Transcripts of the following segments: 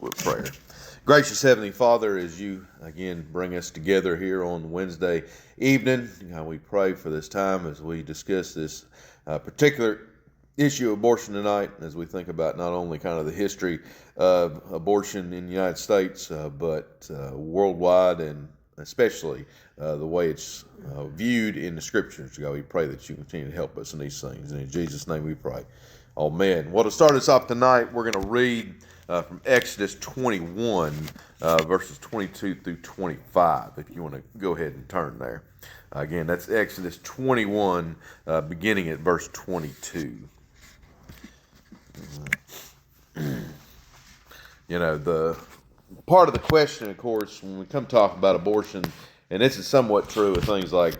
with prayer. Gracious Heavenly Father, as you again bring us together here on Wednesday evening, we pray for this time as we discuss this particular issue of abortion tonight, as we think about not only kind of the history of abortion in the United States, but worldwide, and especially the way it's viewed in the Scriptures. God, we pray that you continue to help us in these things. And in Jesus' name we pray. Amen. Well, to start us off tonight, we're going to read from Exodus 21, verses 22 through 25, if you want to go ahead and turn there. Again, that's Exodus 21, beginning at verse 22. The part of the question, of course, when we come talk about abortion, and this is somewhat true of things like,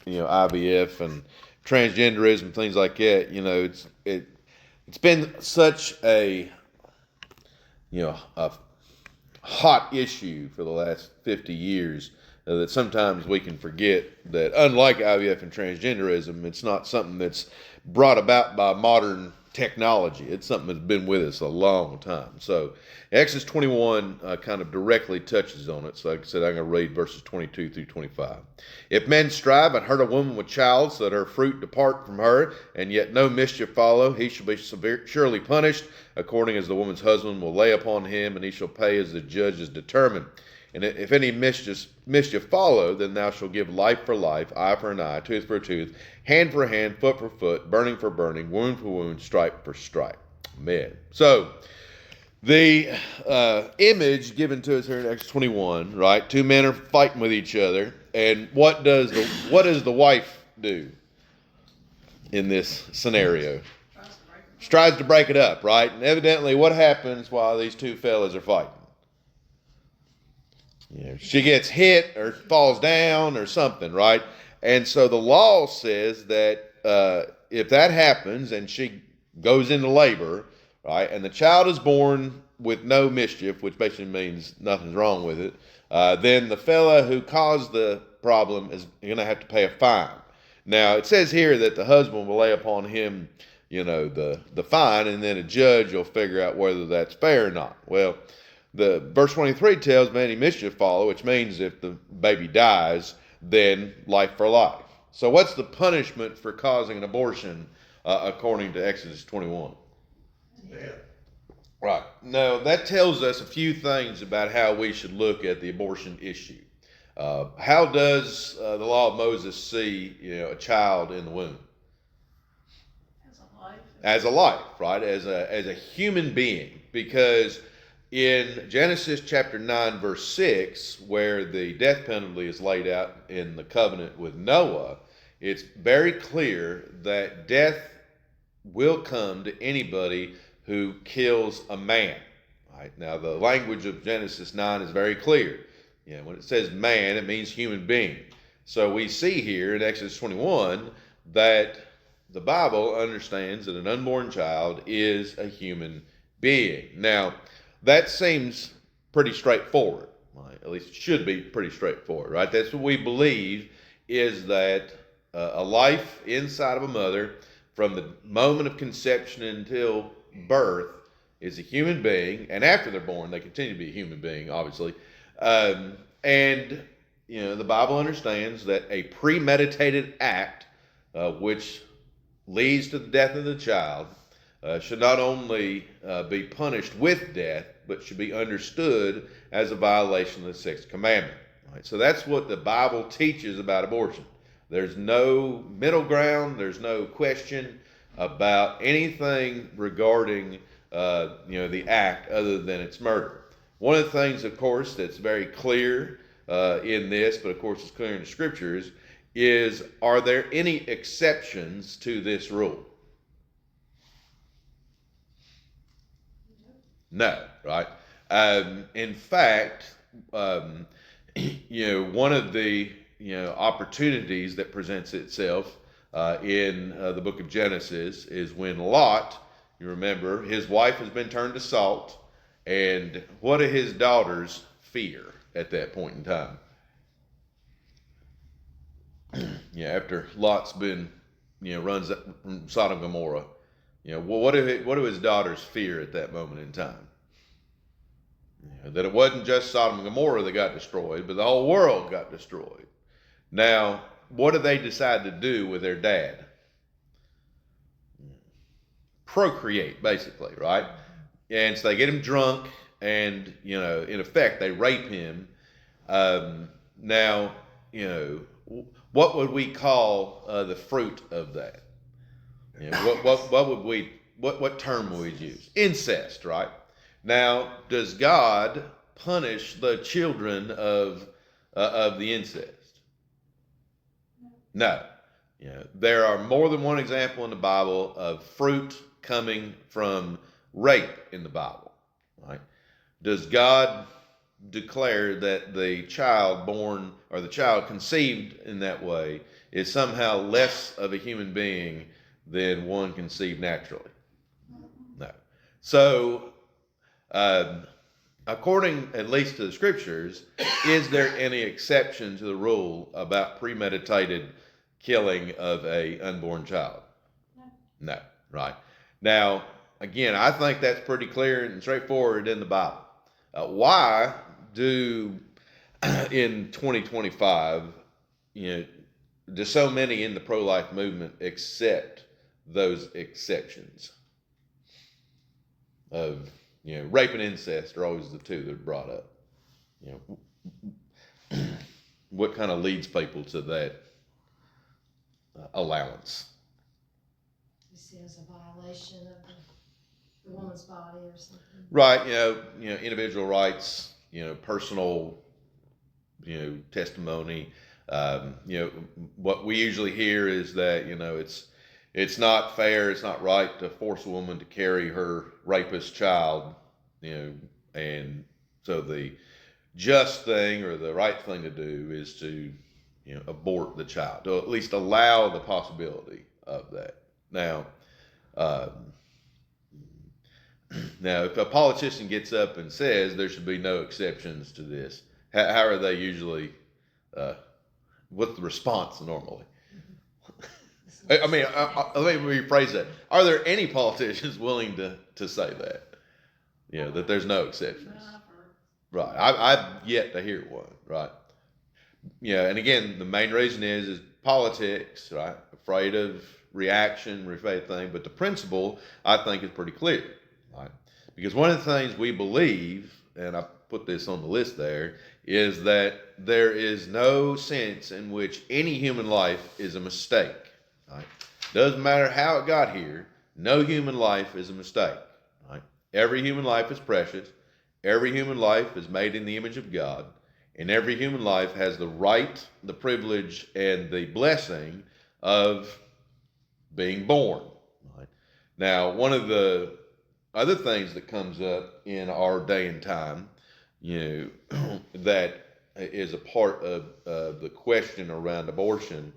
IVF and transgenderism, things like that, it's been such a hot issue for the last 50 years that sometimes we can forget that, unlike IVF and transgenderism, it's not something that's brought about by modern technology. It's something that's been with us a long time. So Exodus 21 kind of directly touches on it. So like I said, I'm going to read verses 22 through 25. If men strive and hurt a woman with child, so that her fruit depart from her, and yet no mischief follow, he shall be surely punished, according as the woman's husband will lay upon him, and he shall pay as the judge is determined. And if any mischief follow, then thou shalt give life for life, eye for an eye, tooth for a tooth, hand for hand, foot for foot, burning for burning, wound for wound, stripe for stripe. Amen. So, the image given to us here in Exodus 21, right? Two men are fighting with each other, and what does the wife do in this scenario? She tries to break it up, right? And evidently, what happens while these two fellas are fighting? She gets hit or falls down or something, right? And so the law says that if that happens and she goes into labor, right, and the child is born with no mischief, which basically means nothing's wrong with it, then the fella who caused the problem is going to have to pay a fine. Now, it says here that the husband will lay upon him, the fine, and then a judge will figure out whether that's fair or not. Well, the verse 23 tells me any mischief follow, which means if the baby dies, then life for life. So what's the punishment for causing an abortion according to Exodus 21? Death. Right. Now, that tells us a few things about how we should look at the abortion issue. How does the law of Moses see a child in the womb? As a life. As a life, right? As a human being. Because in Genesis chapter 9, verse 6, where the death penalty is laid out in the covenant with Noah, it's very clear that death will come to anybody who kills a man. Right? Now, the language of Genesis 9 is very clear. When it says man, it means human being. So we see here in Exodus 21 that the Bible understands that an unborn child is a human being. Now, that seems pretty straightforward, right? At least it should be pretty straightforward, right? That's what we believe, is that a life inside of a mother from the moment of conception until birth is a human being, and after they're born, they continue to be a human being, obviously. The Bible understands that a premeditated act, which leads to the death of the child, should not only be punished with death, but should be understood as a violation of the sixth commandment. Right? So that's what the Bible teaches about abortion. There's no middle ground. There's no question about anything regarding the act other than it's murder. One of the things, of course, that's very clear in this, but of course it's clear in the Scriptures, is are there any exceptions to this rule? No, right? In fact, one of the opportunities that presents itself in the book of Genesis is when Lot, you remember, his wife has been turned to salt, and what do his daughters fear at that point in time? After Lot's been, runs from Sodom and Gomorrah, what do his daughters fear at that moment in time? That it wasn't just Sodom and Gomorrah that got destroyed, but the whole world got destroyed. Now, what do they decide to do with their dad? Procreate, basically, right? And so they get him drunk, and in effect, they rape him. Now, what would we call the fruit of that? What term would we use? Incest, right? Now, does God punish the children of the incest? No. There are more than one example in the Bible of fruit coming from rape in the Bible, right? Does God declare that the child born or the child conceived in that way is somehow less of a human being than one conceived naturally? No. So, according at least to the scriptures, is there any exception to the rule about premeditated killing of a unborn child? No, right? Now, again, I think that's pretty clear and straightforward in the Bible. Why do in 2025, do so many in the pro-life movement accept those exceptions of rape and incest are always the two that are brought up? What kind of leads people to that allowance? You see, as a violation of the woman's body or something. Right. Individual rights. Personal. Testimony. What we usually hear is that it's not fair, it's not right to force a woman to carry her rapist child. And so the just thing or the right thing to do is to abort the child, to at least allow the possibility of that. Now, if a politician gets up and says there should be no exceptions to this, how are they usually? What's the response normally? I mean, let me rephrase that. Are there any politicians willing to say that? That there's no exceptions. Right. I've yet to hear one. Right. And again, the main reason is politics. Right. Afraid of reaction, afraid of thing. But the principle, I think, is pretty clear. Right. Because one of the things we believe, and I put this on the list there, is that there is no sense in which any human life is a mistake. Right? Doesn't matter how it got here, no human life is a mistake. Right? Every human life is precious. Every human life is made in the image of God. And every human life has the right, the privilege, and the blessing of being born. Right? Now, one of the other things that comes up in our day and time, that is a part of the question around abortion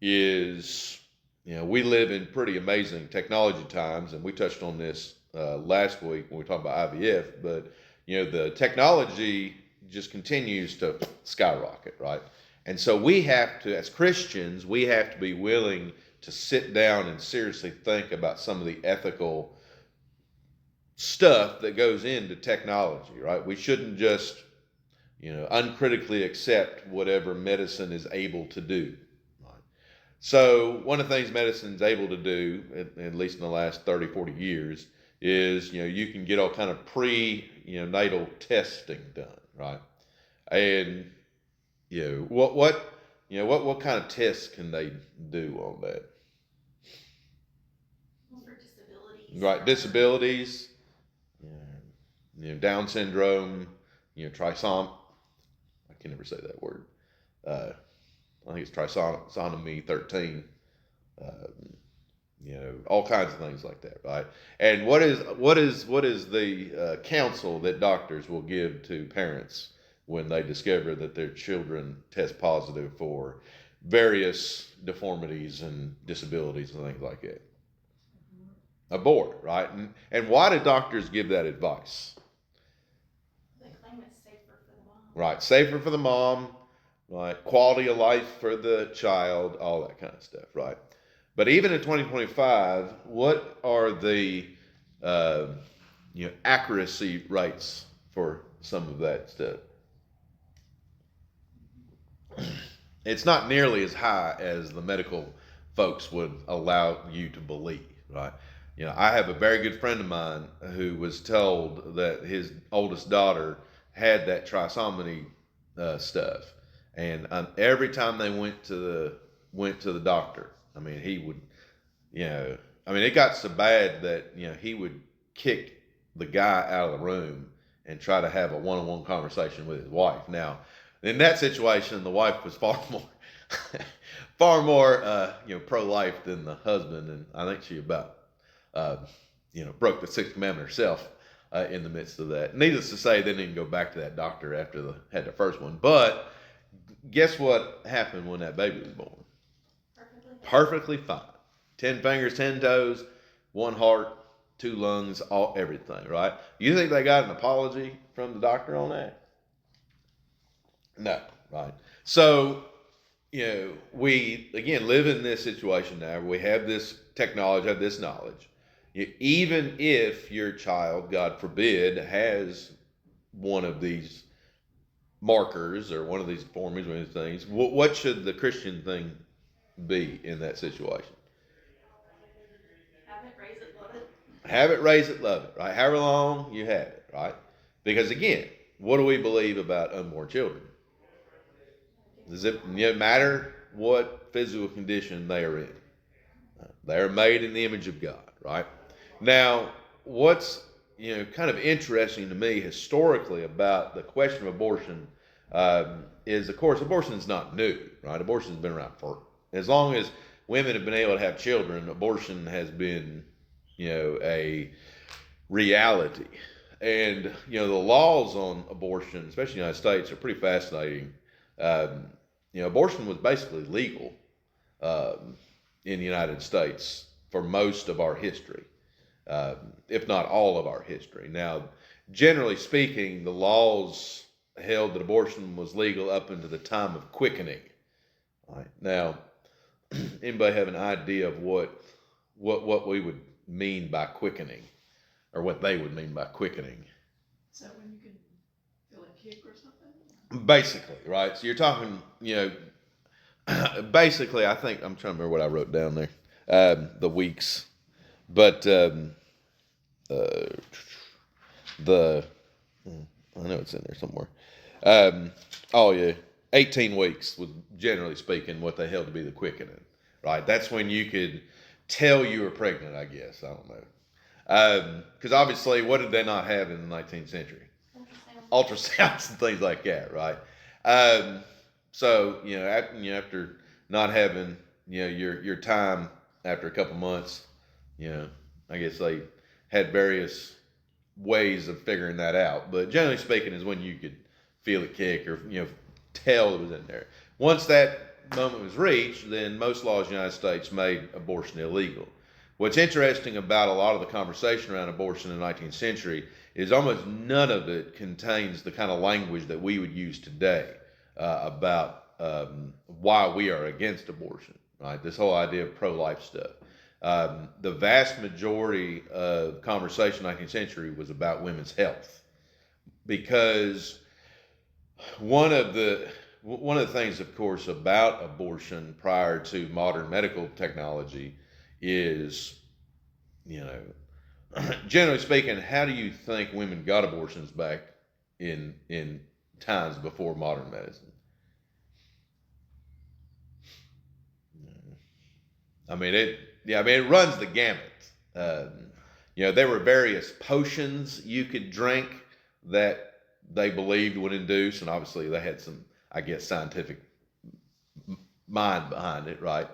is, we live in pretty amazing technology times, and we touched on this last week when we talked about IVF, but, the technology just continues to skyrocket, right? And so we have to, as Christians, we have to be willing to sit down and seriously think about some of the ethical stuff that goes into technology, right? We shouldn't just, uncritically accept whatever medicine is able to do. Right? So one of the things medicine is able to do, at least in the last 30, 40 years, is, you can get all kind of prenatal testing done, right? And, what kind of tests can they do on that? For disabilities. Right, disabilities. Down syndrome, trisom. I can never say that word. I think it's trisomy 13. All kinds of things like that, right? And what is the counsel that doctors will give to parents when they discover that their children test positive for various deformities and disabilities and things like that? Abort, right? And why do doctors give that advice? They claim it's safer for the mom. Right, safer for the mom, right? Quality of life for the child, all that kind of stuff, right? But even in 2025, what are the accuracy rates for some of that stuff. It's not nearly as high as the medical folks would allow you to believe, right? I have a very good friend of mine who was told that his oldest daughter had that trisomy stuff, and every time they went to the doctor, I mean, he would, it got so bad that he would kick the guy out of the room and try to have a one-on-one conversation with his wife. Now, in that situation, the wife was far more, far more, pro-life than the husband, and I think she about, broke the sixth commandment herself in the midst of that. Needless to say, they didn't go back to that doctor after they had the first one. But guess what happened when that baby was born? Perfectly fine. 10 fingers, 10 toes, 1 heart, 2 lungs, everything, right? You think they got an apology from the doctor on that? No, right? So, we, again, live in this situation now where we have this technology, have this knowledge. Even if your child, God forbid, has one of these markers or one of these formulas or these things, what should the Christian thing be in that situation? Have it, raise it, love it. Have it, raise it, love it, right? However long you have it, right? Because again, what do we believe about unborn children? Does it matter what physical condition they are in? They are made in the image of God, right? Now, what's kind of interesting to me historically about the question of abortion is, of course, abortion is not new, right? Abortion has been around for as long as women have been able to have children. Abortion has been, a reality, and the laws on abortion, especially in the United States, are pretty fascinating. Abortion was basically legal in the United States for most of our history, if not all of our history. Now, generally speaking, the laws held that abortion was legal up until the time of quickening. Right. Now, anybody have an idea of what we would mean by quickening, or what they would mean by quickening? Is that when you can feel a kick or something? Basically, right? So you're talking, basically, I think, I'm trying to remember what I wrote down there, the weeks, but I know it's in there somewhere. 18 weeks was, generally speaking, what they held to be the quickening, right? That's when you could tell you were pregnant, I guess. I don't know. Because obviously, what did they not have in the 19th century? Ultrasounds and things like that, right? So, after not having, your time after a couple months, I guess they had various ways of figuring that out. But generally speaking, is when you could feel it kick or, tell it was in there. Once that moment was reached, then most laws in the United States made abortion illegal. What's interesting about a lot of the conversation around abortion in the 19th century is almost none of it contains the kind of language that we would use today about why we are against abortion, right? This whole idea of pro-life stuff. The vast majority of conversation in the 19th century was about women's health, because one of the things, of course, about abortion prior to modern medical technology is, generally speaking, how do you think women got abortions back in times before modern medicine? It runs the gamut. There were various potions you could drink that they believed would induce, and obviously they had some, I guess, scientific mind behind it, right?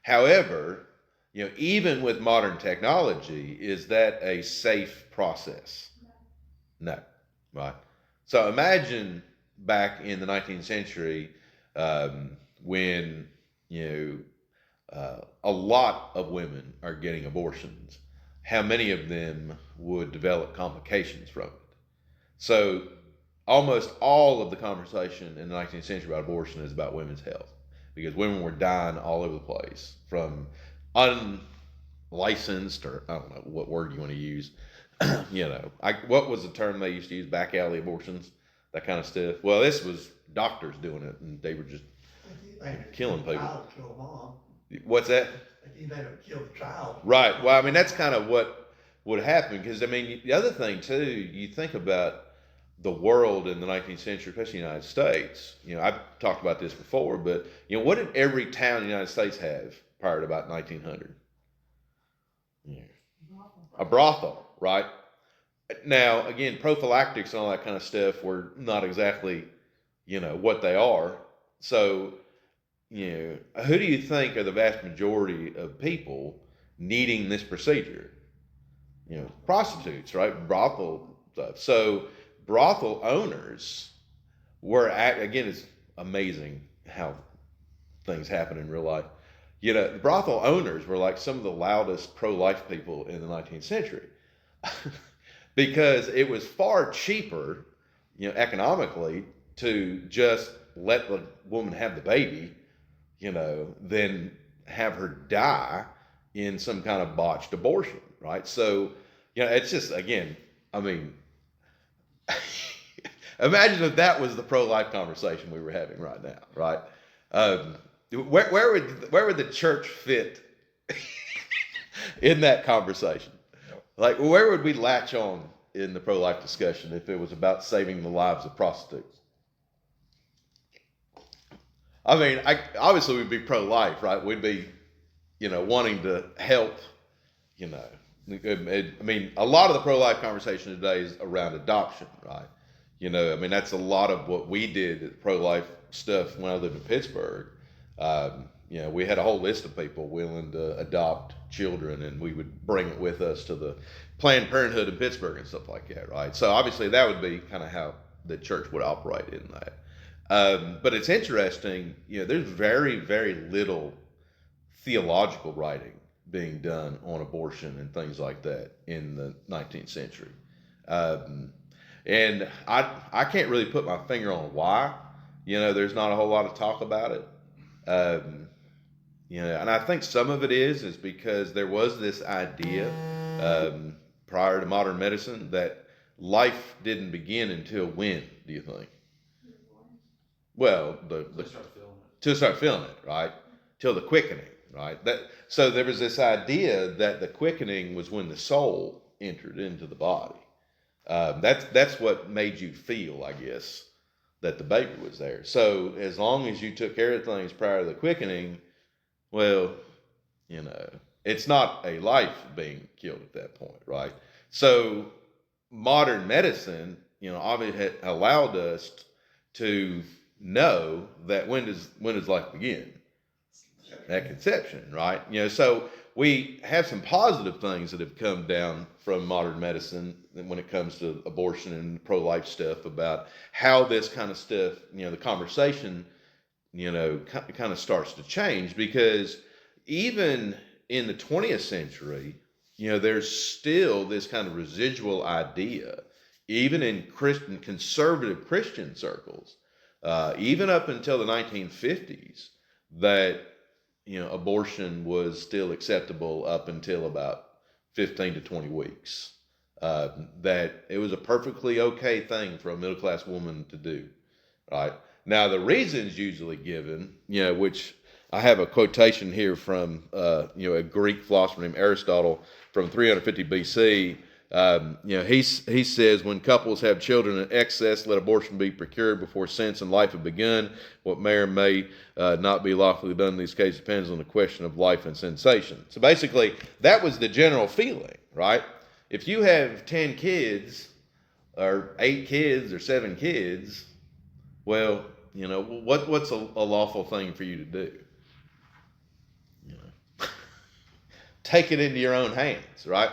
However, even with modern technology, is that a safe process? No, right? So imagine back in the 19th century when, a lot of women are getting abortions. How many of them would develop complications from it? So almost all of the conversation in the 19th century about abortion is about women's health, because women were dying all over the place from unlicensed, or I don't know what word you want to use, What was the term they used to use? Back alley abortions, that kind of stuff. Well, this was doctors doing it, and they were just killing people. Kill mom. What's that? Like you made them kill the child. Right. Well, I mean, that's kind of what would happen, because I mean, the other thing too, you think about the world in the 19th century, especially the United States. I've talked about this before, but what did every town in the United States have prior to about 1900? A brothel, right? Now, again, prophylactics and all that kind of stuff were not exactly, what they are. So, who do you think are the vast majority of people needing this procedure? Prostitutes, right? Brothel stuff. So, brothel owners were, again, it's amazing how things happen in real life. The brothel owners were like some of the loudest pro-life people in the 19th century because it was far cheaper, economically, to just let the woman have the baby, than have her die in some kind of botched abortion, right? So, it's just, again, I mean, imagine if that was the pro-life conversation we were having right now, right? Where would the church fit in that conversation? Like, where would we latch on in the pro-life discussion if it was about saving the lives of prostitutes? I mean, obviously we'd be pro-life, right? We'd be, wanting to help, I mean, a lot of the pro-life conversation today is around adoption, right? I mean, that's a lot of what we did at pro-life stuff when I lived in Pittsburgh. We had a whole list of people willing to adopt children, and we would bring it with us to the Planned Parenthood in Pittsburgh and stuff like that, right? So obviously that would be kind of how the church would operate in that. But it's interesting, there's very, very little theological writing being done on abortion and things like that in the 19th century. And I can't really put my finger on why. There's not a whole lot of talk about it. And I think some of it is because there was this idea prior to modern medicine that life didn't begin until when, do you think? Well, to start feeling it, right? Till the quickening, right? So there was this idea that the quickening was when the soul entered into the body. That's what made you feel, I guess, that the baby was there. So as long as you took care of things prior to the quickening, well, it's not a life being killed at that point, right? So modern medicine, obviously allowed us to know that when does life begin? At conception, right? So we have some positive things that have come down from modern medicine when it comes to abortion and pro-life stuff about how this kind of stuff, the conversation, kind of starts to change, because even in the 20th century, there's still this kind of residual idea, even in conservative Christian circles, even up until the 1950s, that abortion was still acceptable up until about 15 to 20 weeks. That it was a perfectly okay thing for a middle-class woman to do, right? Now, the reasons usually given, which I have a quotation here from, a Greek philosopher named Aristotle from 350 BC. He says, when couples have children in excess, let abortion be procured before sense and life have begun. What may or may not be lawfully done in these cases depends on the question of life and sensation. So basically, that was the general feeling, right? If you have 10 kids, or 8 kids, or 7 kids, well, what's a lawful thing for you to do? Take it into your own hands, right?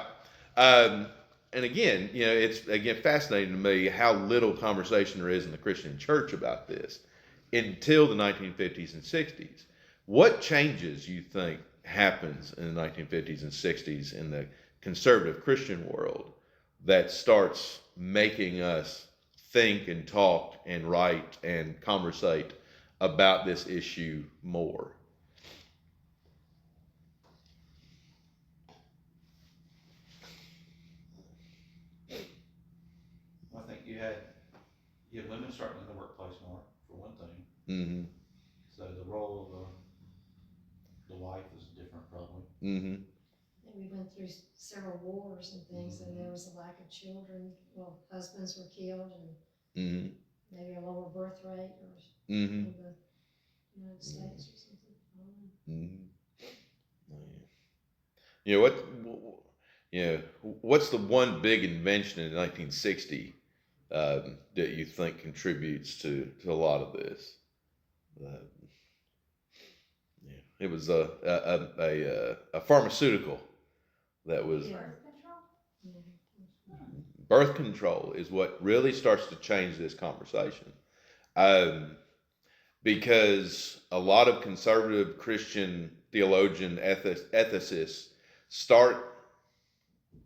And again, it's fascinating to me how little conversation there is in the Christian church about this until the 1950s and 60s. What changes you think happens in the 1950s and 60s in the conservative Christian world that starts making us think and talk and write and conversate about this issue more? had women starting in the workplace more, for one thing. Mm-hmm. So the role of the wife is different, probably. Mm-hmm. And we went through several wars and things, and there was a lack of children. Well, husbands were killed, and Mm-hmm. maybe a lower birth rate Mm-hmm. in the United States or something. I don't know. Mm-hmm. You know what? What's the one big invention in 1960 that you think contributes to a lot of this? Uh, yeah, it was a pharmaceutical that was Birth control? birth control is what really starts to change this conversation. Um, because a lot of conservative Christian theologian ethicists start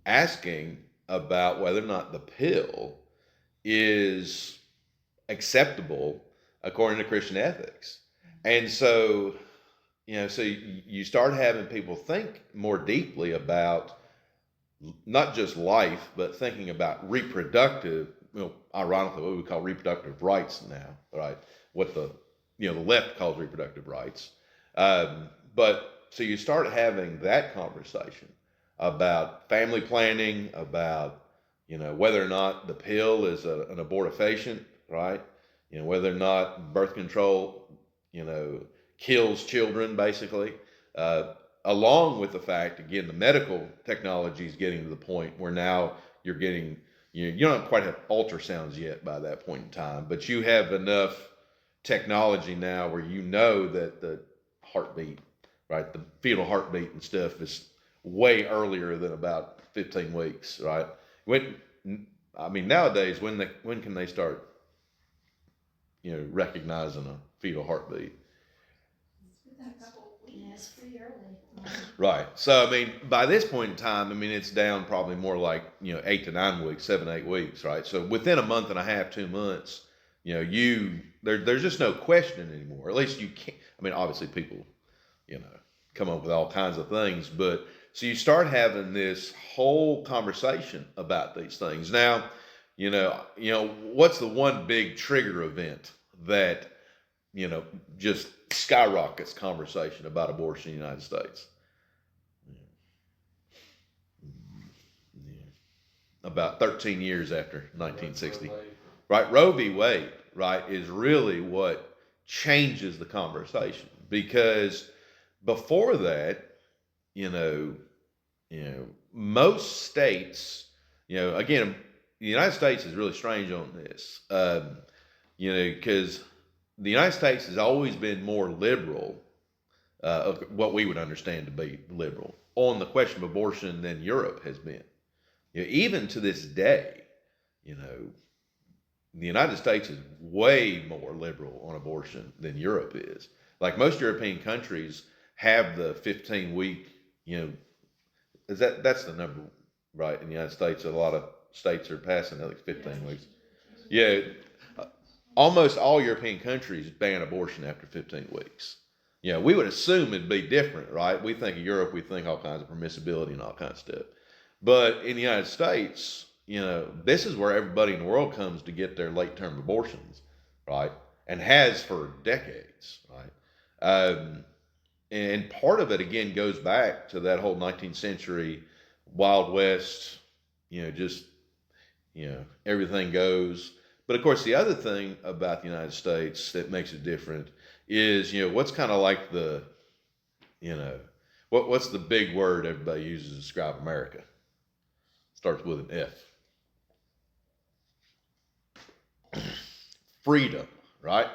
asking about whether or not the pill is acceptable according to Christian ethics. And so, so you start having people think more deeply about not just life, but thinking about reproductive, ironically, what we call reproductive rights now, right? What the left calls reproductive rights. But so you start having that conversation about family planning, about, whether or not the pill is an abortifacient, right? Whether or not birth control, kills children, basically. Along with the fact, again, the medical technology is getting to the point where now you're getting, you don't quite have ultrasounds yet by that point in time, but you have enough technology now where you know that the heartbeat, right, the fetal heartbeat and stuff is way earlier than about 15 weeks, right? Nowadays, when can they start, recognizing a fetal heartbeat? Within a couple of weeks. Yeah, it's pretty early. Right. So, by this point in time, it's down probably more like, 8 to 9 weeks, 7, 8 weeks, right? So within a month and a half, 2 months, there's just no question anymore. At least you can't, obviously people, come up with all kinds of things, but so you start having this whole conversation about these things. Now, what's the one big trigger event that, just skyrockets conversation about abortion in the United States? About 13 years after 1960. Right, Roe v. Wade, right, is really what changes the conversation, because before that, most states, again, the United States is really strange on this, because the United States has always been more liberal, of what we would understand to be liberal, on the question of abortion than Europe has been. Even to this day, the United States is way more liberal on abortion than Europe is. Like most European countries have the 15-week, that's the number, right? In the United States, a lot of states are passing like 15 weeks. Yeah, almost all European countries ban abortion after 15 weeks. We would assume it'd be different, right? We think of Europe, we think all kinds of permissibility and all kinds of stuff. But in the United States, this is where everybody in the world comes to get their late-term abortions, right? And has for decades, right? And part of it, again, goes back to that whole 19th century Wild West, just, everything goes. But of course, the other thing about the United States that makes it different is, what's kind of like what's the big word everybody uses to describe America? Starts with an F. Freedom, right?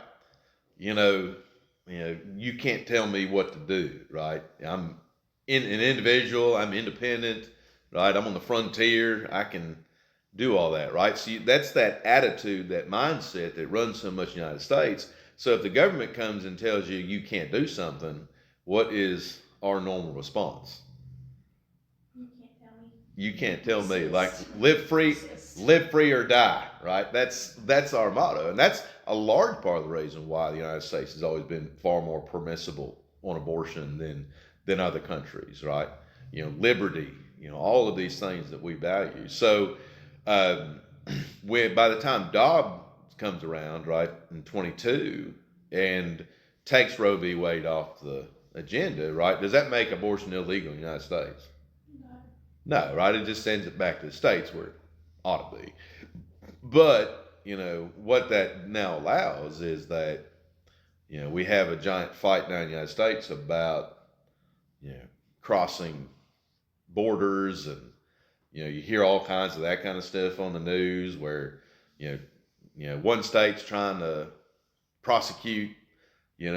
You can't tell me what to do, right? I'm an individual, I'm independent, right? I'm on the frontier, I can do all that, right? So that's that attitude, that mindset that runs so much in the United States. So if the government comes and tells you you can't do something, what is our normal response? You can't tell me. Like, live free or die, right? That's our motto. And that's a large part of the reason why the United States has always been far more permissible on abortion than other countries, right? Liberty, all of these things that we value. So, by the time Dobbs comes around, right, in 22, and takes Roe v. Wade off the agenda, right, does that make abortion illegal in the United States? No. No, right? It just sends it back to the states where it ought to be. But, what that now allows is that, we have a giant fight now in the United States about, crossing borders, and, you hear all kinds of that kind of stuff on the news where, one state's trying to prosecute,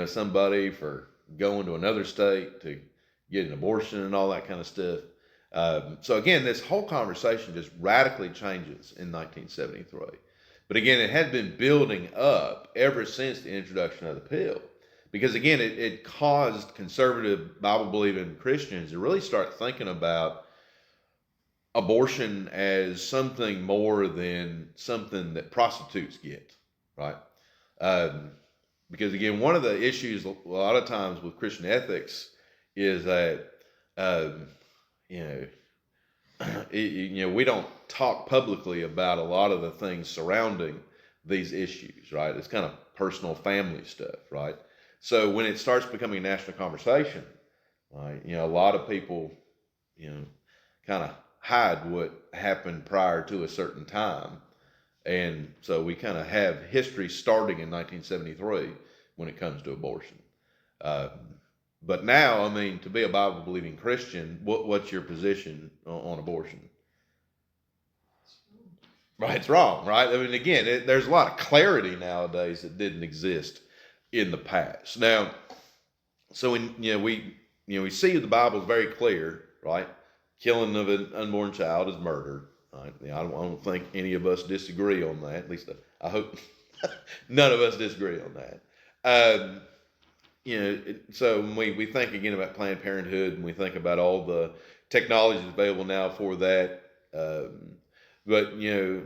somebody for going to another state to get an abortion and all that kind of stuff. So again, this whole conversation just radically changes in 1973. But again, it had been building up ever since the introduction of the pill. Because again, it caused conservative Bible-believing Christians to really start thinking about abortion as something more than something that prostitutes get, right? Because again, one of the issues a lot of times with Christian ethics is that, we don't talk publicly about a lot of the things surrounding these issues, right? It's kind of personal family stuff, right? So when it starts becoming a national conversation, right, a lot of people, kind of hide what happened prior to a certain time. And so we kind of have history starting in 1973 when it comes to abortion. But now, I mean, to be a Bible-believing Christian, what's your position on abortion? Right, it's wrong, right? I mean, again, there's a lot of clarity nowadays that didn't exist in the past. Now, so when we see the Bible is very clear, right? Killing of an unborn child is murder. Right? I don't think any of us disagree on that. At least I hope none of us disagree on that. So when we think again about Planned Parenthood, and we think about all the technologies available now for that, but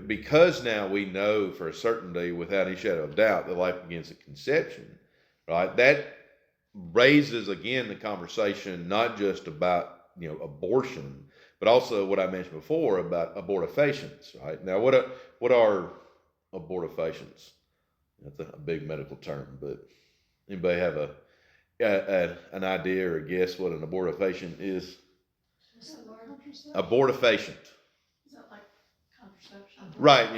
because now we know for a certainty, without any shadow of doubt, that life begins at conception, right? That raises again the conversation not just about abortion, but also what I mentioned before about abortifaeceints, right? Now, what are abortifaeceints? That's a big medical term, but anybody have an idea or a guess what an abortifacient is? Contraception? Abortifacient. Is that like contraception? Right,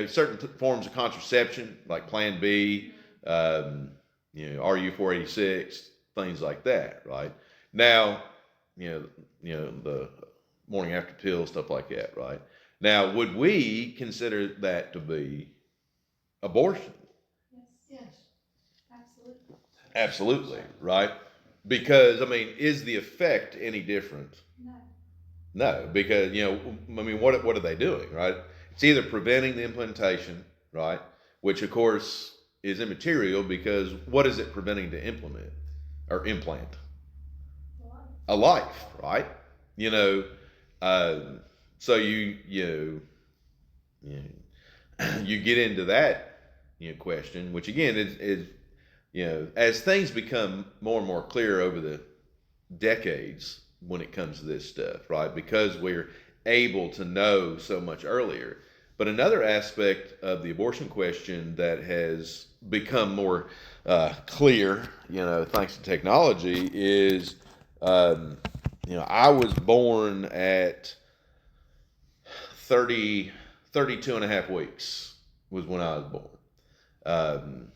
certain forms of contraception like Plan B, RU486, things like that, right? Now, the morning after pill, stuff like that, right? Now, would we consider that to be abortion? Yes, Yes. absolutely. Absolutely, right? Because, I mean, is the effect any different? No. No, because, what are they doing, right? It's either preventing the implantation, right? Which, of course, is immaterial because what is it preventing to implement or implant? A life, right? So you get into that question, which again is as things become more and more clear over the decades when it comes to this stuff, right? Because we're able to know so much earlier. But another aspect of the abortion question that has become more clear, thanks to technology, is I was born at 32 and a half weeks was when I was born.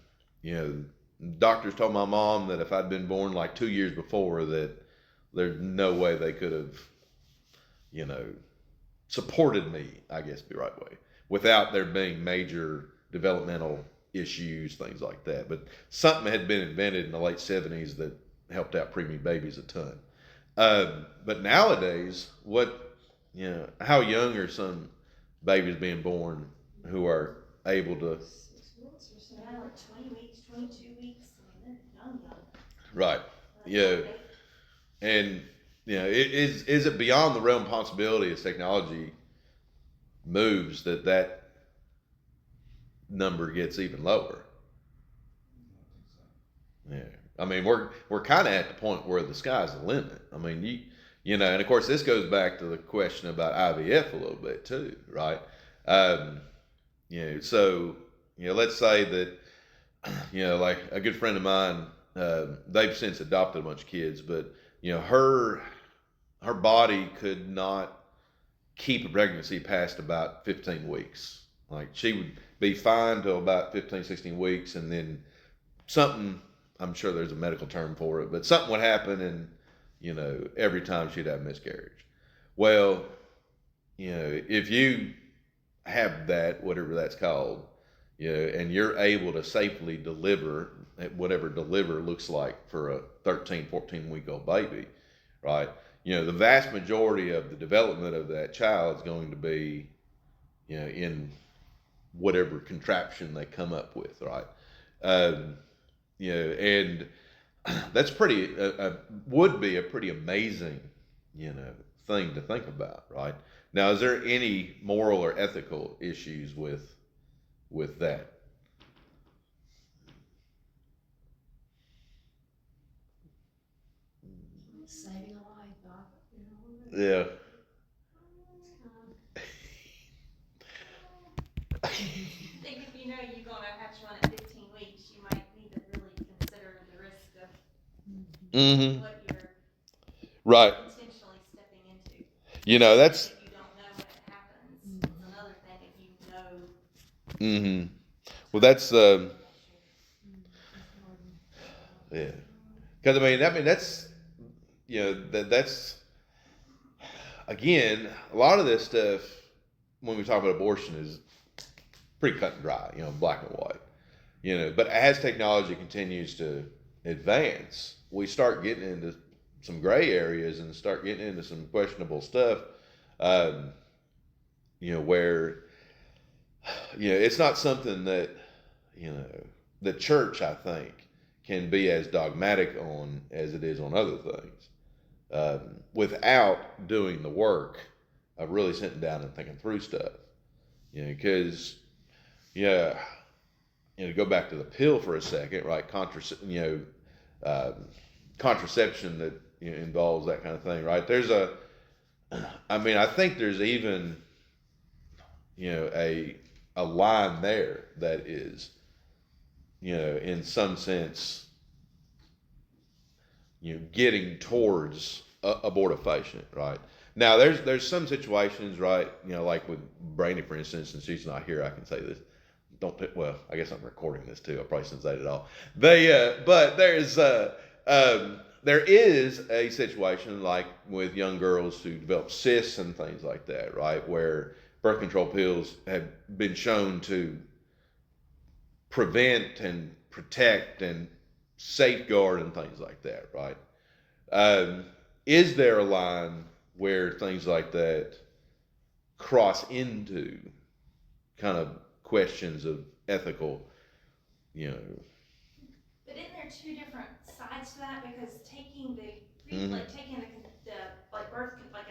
Doctors told my mom that if I'd been born like 2 years before, that there's no way they could have, supported me, I guess be the right way, without there being major developmental issues, things like that. But something had been invented in the late 70s that helped out preemie babies a ton. But nowadays, how young are some babies being born who are able to? 6 months or so. Yeah, like 20 weeks, 22 weeks, I mean, they're young. Right. Yeah. And is it beyond the realm of possibility as technology moves that number gets even lower? Yeah. I mean, we're kind of at the point where the sky's the limit. I mean, and of course this goes back to the question about IVF a little bit too, right? So let's say that like a good friend of mine, they've since adopted a bunch of kids, but her body could not keep a pregnancy past about 15 weeks. Like she would be fine till about 15, 16 weeks, and then something, I'm sure there's a medical term for it, but something would happen, and every time she'd have a miscarriage. Well, if you have that, whatever that's called, and you're able to safely deliver whatever deliver looks like for a 13, 14 week old baby, right? The vast majority of the development of that child is going to be, in whatever contraption they come up with, right? And that's would be a pretty amazing, thing to think about, right? Now, is there any moral or ethical issues with that? Saving a life, Yeah. I think if you know you're gonna hatch one at 15 weeks, you might need to really consider the risk of Mm-hmm. what you're Right. intentionally stepping into. That's. If you don't know when it happens, it's another thing if you know. Mm-hmm. Well, that's yeah. Because that's that's again a lot of this stuff when we talk about abortion is pretty cut and dry, black and white. But as technology continues to advance, we start getting into some gray areas and start getting into some questionable stuff. Where it's not something that the church, I think, can be as dogmatic on as it is on other things, without doing the work of really sitting down and thinking through stuff. Because to go back to the pill for a second, right? Contraception that involves that kind of thing, right? I think there's even a line there that is in some sense getting towards abortifacient, right? Now there's some situations, right? Like with Brandy, for instance, and she's not here, I can say this. Well, I guess I'm recording this too. I probably shouldn't say it at all. But there is a situation like with young girls who develop cysts and things like that, right? Where birth control pills have been shown to prevent and protect and safeguard and things like that, right? Is there a line where things like that cross into kind of questions of ethical, But isn't there two different sides to that? Because taking Mhm. taking the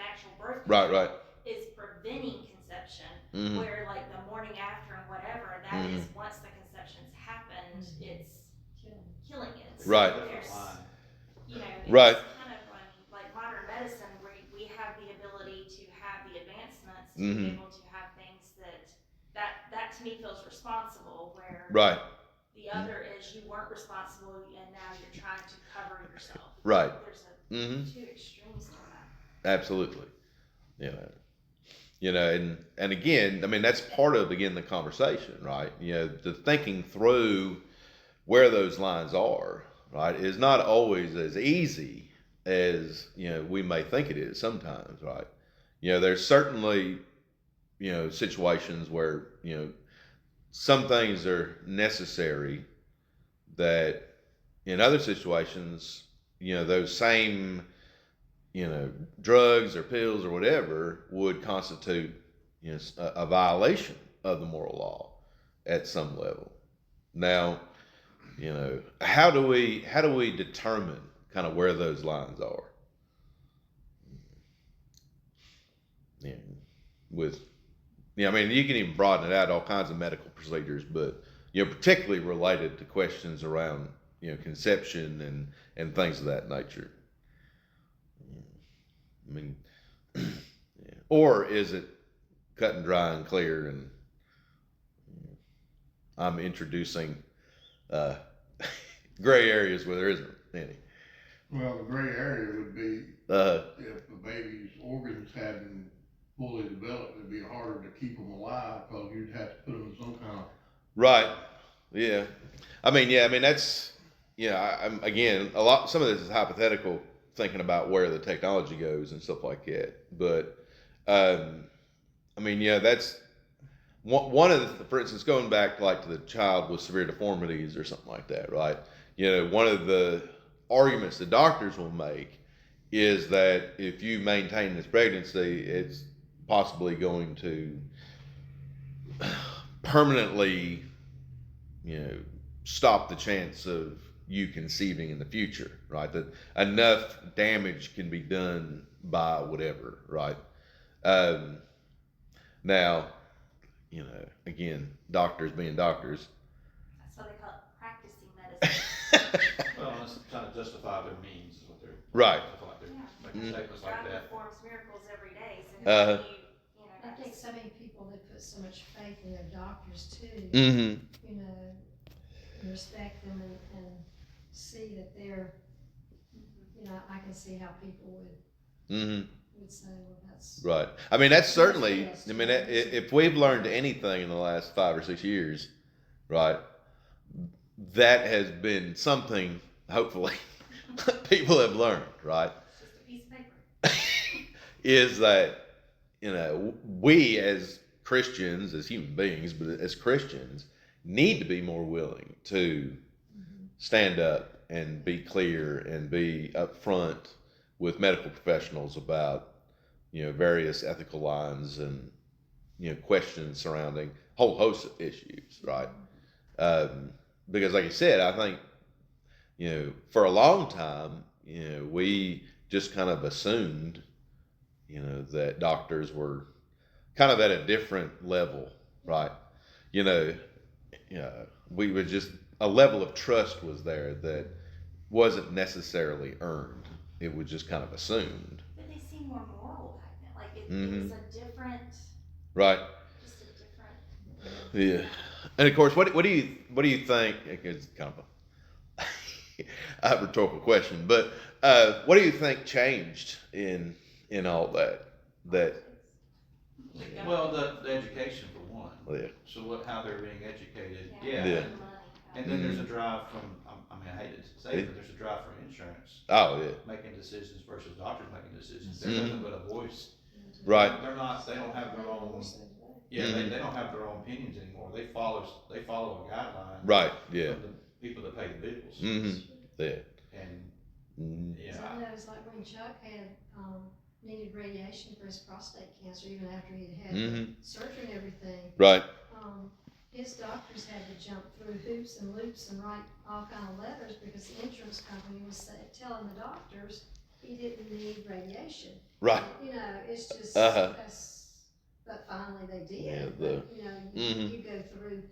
actual birth Right, control right. is preventing conception, Mhm. where like the morning after and whatever, that Mhm. is once the conception's happened, it's killing it. So Right. there's, it's Right. kind of like modern medicine, where we have the ability to have the advancements to Mhm. be able to have things that to me feels responsible, where Right. the other is you weren't responsible and now you're trying to cover yourself. Right. There's Mhm. two extremes to that. Absolutely. And again, that's part of the conversation, right? The thinking through where those lines are, right, is not always as easy as we may think it is sometimes, right? There's certainly situations where some things are necessary that in other situations those same drugs or pills or whatever would constitute a violation of the moral law at some level. Now, how do we determine kind of where those lines are? Yeah, with you can even broaden it out all kinds of medical procedures, but particularly related to questions around conception and things of that nature. I mean, yeah. Or is it cut and dry and clear and I'm introducing gray areas where there isn't any. Well, the gray area would be Uh, if the baby's organs hadn't fully developed, it'd be harder to keep them alive because you'd have to put them in some kind of. right. Yeah. I mean, yeah. I mean, that's I'm again some of this is hypothetical, thinking about where the technology goes and stuff like that. But I mean, yeah, that's one of the, for instance, going back like to the child with severe deformities or something like that, right? One of the arguments the doctors will make is that if you maintain this pregnancy, it's possibly going to permanently, stop the chance of you conceiving in the future, right? That enough damage can be done by whatever, right? Now, again, doctors being doctors. That's what they call it, practicing medicine. Well, that's trying to justify their means is what they're. Right. I feel like they're Yeah. making statements like God that. performs miracles every day, so Uh-huh. I think so many people, they put so much faith in their doctors too, Mm-hmm. and respect them and see that they're, I can see how people would say, well, that's. Right. I mean, that's certainly. I mean, if we've learned anything in the last 5 or 6 years, right, that has been something. Hopefully, people have learned. Right. It's just a piece of paper. Is that we as Christians, as human beings, but as Christians, need to be more willing to stand up and be clear and be upfront with medical professionals about various ethical lines and questions surrounding a whole host of issues, right? Because like I said, I think for a long time we just kind of assumed that doctors were kind of at a different level, right? We would just, a level of trust was there that wasn't necessarily earned. It was just kind of assumed. But they seem more moral back then. Like it was a different, Right. just a different. Yeah. And of course, what do you think? It's kind of a rhetorical question, but what do you think changed in all that? Well, the education for one. Yeah. So how they're being educated. Yeah. Yeah. Money. And then there's a drive from, I mean, I hate to say it, but there's a drive for insurance. Oh yeah. Making decisions versus doctors making decisions. They're nothing but a voice. Right. They don't have their own, Mhm. they don't have their own opinions anymore. They follow a guideline. Right. Yeah. From the people that pay the bills. Mm-hmm. Yeah. And, Cause I know it's like when Chuck had, needed radiation for his prostate cancer, even after he'd had Mhm. surgery and everything. Right. His doctors had to jump through hoops and loops and write all kind of letters because the insurance company was telling the doctors he didn't need radiation. Right. It's just, Uh-huh. but finally they did. Yeah, But, Mhm. you go through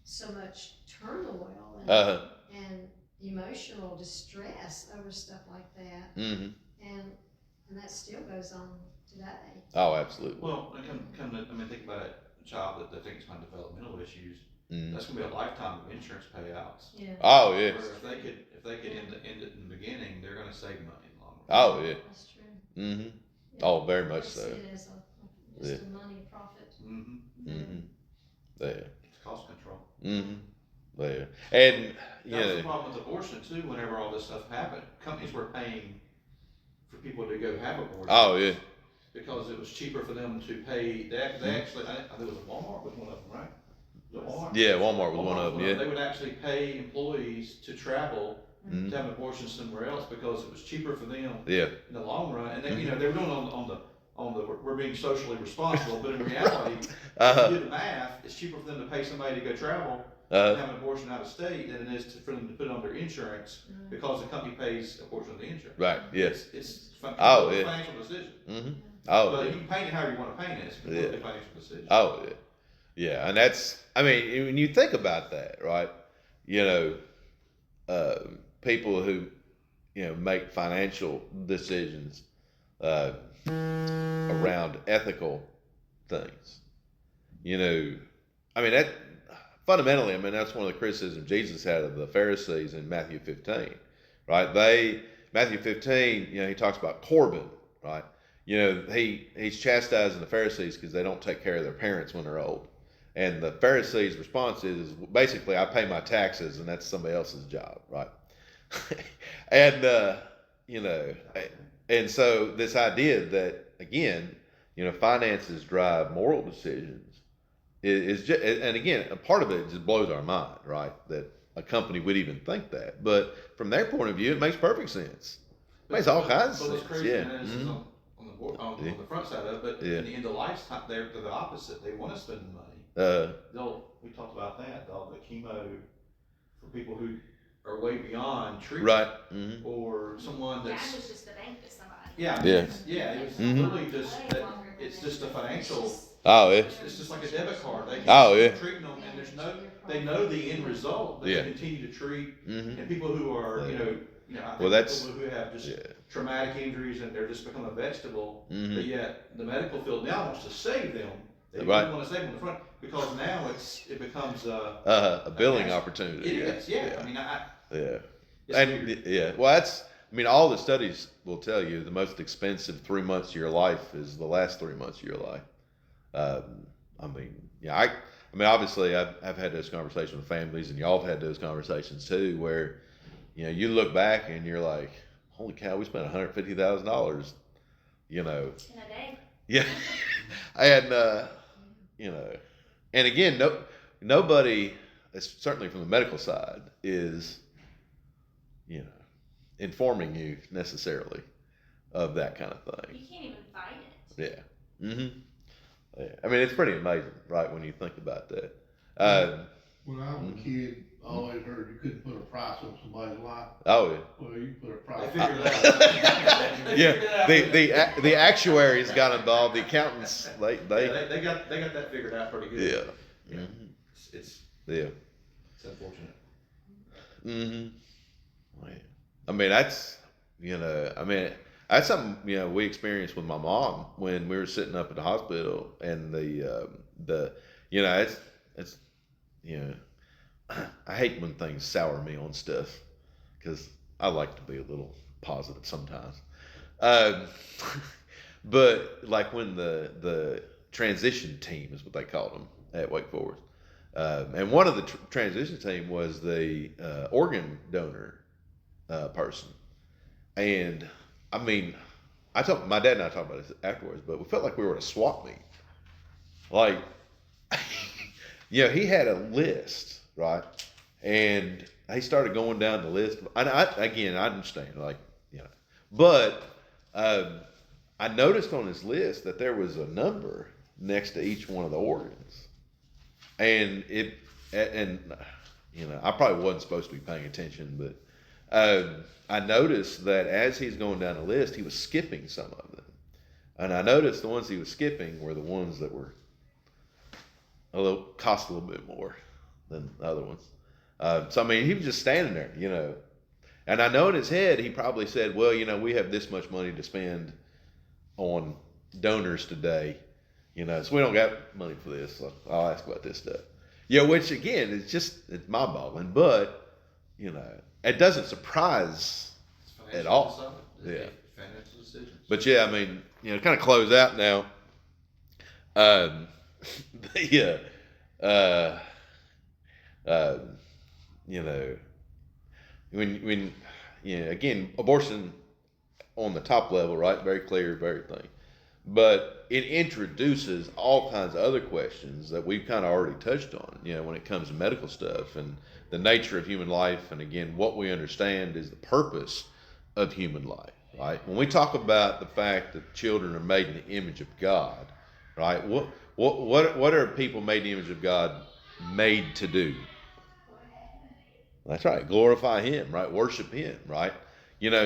so much turmoil and emotional distress over stuff like that, Mm-hmm. and that still goes on today. Oh, absolutely. well, think about it, a child that thinks about developmental issues, Mm. that's gonna be a lifetime of insurance payouts. Yeah. Oh yeah. Whereas if they could end it in the beginning, they're gonna save money in the long run. Oh yeah. That's true. Mm-hmm. Yeah. Oh, very much They so. see it as just a money profit. Mm-hmm. Mm-hmm. There. It's cost control. Mm-hmm. There. And That was the problem with abortion too, whenever all this stuff happened. Companies were paying for people to go have abortions. Oh yeah. Because it was cheaper for them to pay, they actually, I think it was Walmart was one of them, right? Was it Walmart? Yeah, Walmart was one of them. Yeah. They would actually pay employees to travel Mhm. to have an abortion somewhere else because it was cheaper for them Yeah. in the long run. And they, they were doing it on the we're being socially responsible, but in reality, if you do the math, it's cheaper for them to pay somebody to go travel and have an abortion out of state than it is for them to put it on their insurance because the company pays a portion of the insurance. Right. Yes. It's Oh, a yeah. financial decision. Mm-hmm. Oh. But Yeah. you can paint it however you want to paint it. It's a completely financial decision. Oh yeah. Yeah, and that's. I mean, when you think about that, right? People who make financial decisions around ethical things. I mean that fundamentally, I mean, that's one of the criticisms Jesus had of the Pharisees in Matthew 15, right? Matthew 15, he talks about Corban, right? He's chastising the Pharisees because they don't take care of their parents when they're old. And the Pharisees' response is basically, I pay my taxes and that's somebody else's job, right? and, and so this idea that, again, finances drive moral decisions is just, and again, a part of it just blows our mind, right? That a company would even think that. But from their point of view, it makes perfect sense. It makes all kinds of sense. Crazy, yeah. And this is on the front side of it, but in the end of life, they're the opposite. They want to spend the money. We talked about that. The chemo for people who are way beyond treatment, right? Or someone Yeah, that's it was just a bank to somebody. It was literally just that. It's just a financial. Oh yeah. It's just like a debit card. They treating them, and they know the end result, but they continue to treat. And people who are, I think people who have just traumatic injuries and they're just become a vegetable, but yet the medical field now wants to save them. They really want to save them in the front because now it becomes a billing opportunity. It is, yeah. I mean, Well, all the studies will tell you the most expensive 3 months of your life is the last 3 months of your life. Obviously I've had those conversations with families, and y'all have had those conversations too, where, you look back and you're like, holy cow, we spent $150,000, In a day. Yeah. And, and again, nobody, certainly from the medical side, is, informing you necessarily of that kind of thing. You can't even fight it. Yeah. Yeah. I mean, it's pretty amazing, right, when you think about that. When I was a kid, I always heard you couldn't put a price on somebody's life. Oh, yeah. Well, you can put a price. they figured it out. The actuaries got involved. The accountants, they got that figured out pretty good. Yeah. It's unfortunate. That's something we experienced with my mom when we were sitting up at the hospital, and I hate when things sour me on stuff because I like to be a little positive sometimes. But like when the transition team is what they called them at Wake Forest, and one of the transition team was the organ donor person, and my dad and I talked about this afterwards, but we felt like we were at a swap meet. Like, he had a list, right? And he started going down the list. And I understand, but I noticed on his list that there was a number next to each one of the organs, and I probably wasn't supposed to be paying attention, but I noticed that as he's going down the list, he was skipping some of them. And I noticed the ones he was skipping were the ones that were cost a little bit more than the other ones. He was just standing there, And I know in his head, he probably said, well, we have this much money to spend on donors today, so we don't got money for this, so I'll ask about this stuff. Which again, it's mind-boggling, but, it doesn't surprise at all. Yeah. Financial decisions. But kind of close out now. Again, abortion on the top level, right? Very clear, very thing. But it introduces all kinds of other questions that we've kind of already touched on, when it comes to medical stuff and the nature of human life. And again, what we understand is the purpose of human life, right? When we talk about the fact that children are made in the image of God, right? What are people made in the image of God made to do? That's right. Glorify Him, right? Worship Him, right?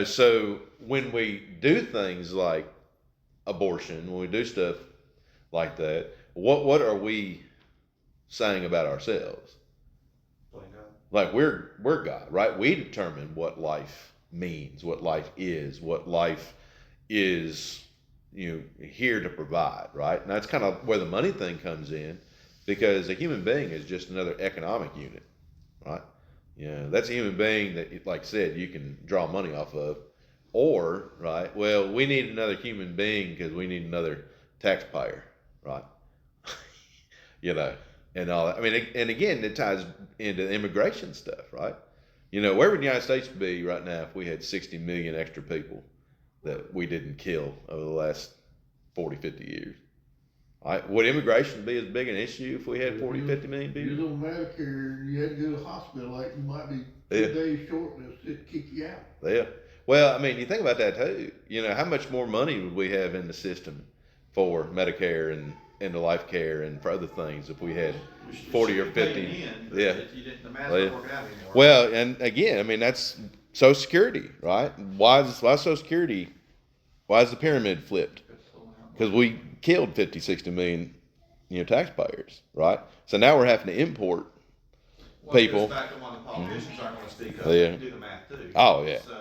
So when we do things like abortion, when we do stuff like that, what are we saying about ourselves? Like we're God, right? We determine what life means, what life is here to provide, right? And that's kind of where the money thing comes in, because a human being is just another economic unit, right? That's a human being that, like I said, you can draw money off of, or, right, well, we need another human being because we need another taxpayer, right? And all that. I mean, and again, it ties into immigration stuff, right? Where would the United States be right now if we had 60 million extra people that we didn't kill over the last 40, 50 years? Right? Would immigration be as big an issue if we had 40, 50 million people? You're on Medicare, you had to go to the hospital, like you might be 2 days short and they'll kick you out. Yeah. Well, I mean, you think about that too. How much more money would we have in the system for Medicare and the life care and for other things if we had 40 or 50? Yeah. The math's not working out anymore. Well, and again, I mean, that's Social Security, right? Why Social Security, why is the pyramid flipped? Because we killed 50, 60 million, taxpayers, right? So now we're having to import people. It goes back to why the politicians aren't going to speak up Yeah. and do the math too. Oh, yeah. So,